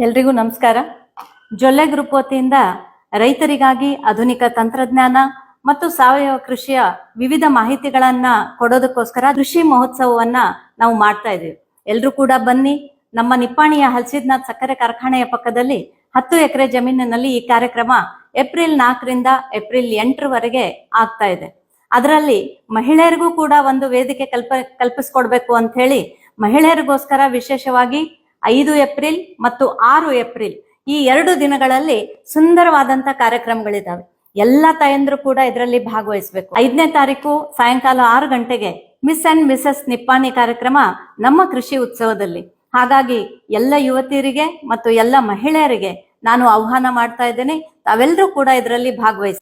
ಎಲ್ರಿಗೂ ನಮಸ್ಕಾರ. ಜೊಲ್ಲೆ ಗ್ರೂಪ್ ವತಿಯಿಂದ ರೈತರಿಗಾಗಿ ಆಧುನಿಕ ತಂತ್ರಜ್ಞಾನ ಮತ್ತು ಸಾವಯವ ಕೃಷಿಯ ವಿವಿಧ ಮಾಹಿತಿಗಳನ್ನ ಕೊಡೋದಕ್ಕೋಸ್ಕರ ಕೃಷಿ ಮಹೋತ್ಸವವನ್ನ ನಾವು ಮಾಡ್ತಾ ಇದ್ದೀವಿ. ಎಲ್ರೂ ಕೂಡ ಬನ್ನಿ. ನಮ್ಮ ನಿಪ್ಪಾಣಿಯ ಹಲಸಿದ್ನಾಥ್ ಸಕ್ಕರೆ ಕಾರ್ಖಾನೆಯ ಪಕ್ಕದಲ್ಲಿ 10 ಎಕರೆ ಜಮೀನಿನಲ್ಲಿ ಈ ಕಾರ್ಯಕ್ರಮ ಏಪ್ರಿಲ್ 4ರಿಂದ ಏಪ್ರಿಲ್ 8ರವರೆಗೆ ಆಗ್ತಾ ಇದೆ. ಅದರಲ್ಲಿ ಮಹಿಳೆಯರಿಗೂ ಕೂಡ ಒಂದು ವೇದಿಕೆ ಕಲ್ಪಿಸ್ಕೊಡ್ಬೇಕು ಅಂತ ಹೇಳಿ ಮಹಿಳೆಯರಿಗೋಸ್ಕರ ವಿಶೇಷವಾಗಿ 5 ಏಪ್ರಿಲ್ ಮತ್ತು 6 ಏಪ್ರಿಲ್ ಈ 2 ದಿನಗಳಲ್ಲಿ ಸುಂದರವಾದಂತ ಕಾರ್ಯಕ್ರಮಗಳಿದಾವೆ. ಎಲ್ಲ ತಾಯಂದ್ರು ಕೂಡ ಇದರಲ್ಲಿ ಭಾಗವಹಿಸಬೇಕು. 5ನೇ ತಾರೀಕು ಸಾಯಂಕಾಲ 6 ಗಂಟೆಗೆ ಮಿಸ್ ಅಂಡ್ ಮಿಸಸ್ ನಿಪ್ಪಾಣಿ ಕಾರ್ಯಕ್ರಮ ನಮ್ಮ ಕೃಷಿ ಉತ್ಸವದಲ್ಲಿ. ಹಾಗಾಗಿ ಎಲ್ಲ ಯುವತಿಯರಿಗೆ ಮತ್ತು ಎಲ್ಲ ಮಹಿಳೆಯರಿಗೆ ನಾನು ಆಹ್ವಾನ ಮಾಡ್ತಾ ಇದ್ದೇನೆ, ತಾವೆಲ್ಲರೂ ಕೂಡ ಇದರಲ್ಲಿ ಭಾಗವಹಿಸಿ.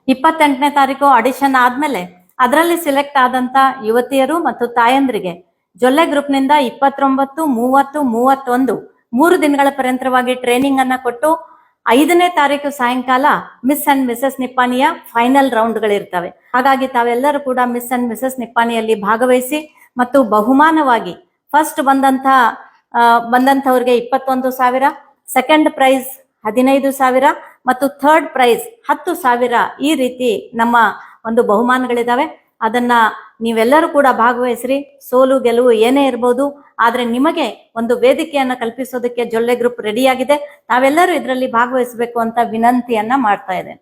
28ನೇ ತಾರೀಕು ಆಡಿಷನ್ ಆದ್ಮೇಲೆ ಅದರಲ್ಲಿ ಸಿಲೆಕ್ಟ್ ಆದಂತ ಯುವತಿಯರು ಮತ್ತು ತಾಯಂದ್ರಿಗೆ ಜೊಲ್ಲೆ ಗ್ರೂಪ್ ನಿಂದ 29, 30, 31 3 ದಿನಗಳ ಪರ್ಯಂತರವಾಗಿ ಟ್ರೈನಿಂಗ್ ಅನ್ನ ಕೊಟ್ಟು 5ನೇ ತಾರೀಕು ಸಾಯಂಕಾಲ ಮಿಸ್ ಅಂಡ್ ಮಿಸಸ್ ನಿಪ್ಪಾಣಿಯ ಫೈನಲ್ ರೌಂಡ್ಗಳಿರ್ತವೆ. ಹಾಗಾಗಿ ತಾವೆಲ್ಲರೂ ಕೂಡ ಮಿಸ್ ಅಂಡ್ ಮಿಸಸ್ ನಿಪ್ಪಾಣಿಯಲ್ಲಿ ಭಾಗವಹಿಸಿ ಮತ್ತು ಬಹುಮಾನವಾಗಿ ಫಸ್ಟ್ ಬಂದಂತವ್ರಿಗೆ 21,000, ಸೆಕೆಂಡ್ ಪ್ರೈಸ್ 15,000 ಮತ್ತು ಥರ್ಡ್ ಪ್ರೈಸ್ 10,000 ಈ ರೀತಿ ನಮ್ಮ ಒಂದು ಬಹುಮಾನಗಳಿದಾವೆ. ಅದನ್ನ ನೀವೆಲ್ಲರೂ ಕೂಡ ಭಾಗವಹಿಸ್ರಿ. ಸೋಲು ಗೆಲುವು ಏನೇ ಇರ್ಬೋದು, ಆದ್ರೆ ನಿಮಗೆ ಒಂದು ವೇದಿಕೆಯನ್ನ ಕಲ್ಪಿಸೋದಕ್ಕೆ ಜೊಲ್ಲೆ ಗ್ರೂಪ್ ರೆಡಿಯಾಗಿದೆ. ತಾವೆಲ್ಲರೂ ಇದರಲ್ಲಿ ಭಾಗವಹಿಸಬೇಕು ಅಂತ ವಿನಂತಿಯನ್ನ ಮಾಡ್ತಾ ಇದ್ದೇನೆ.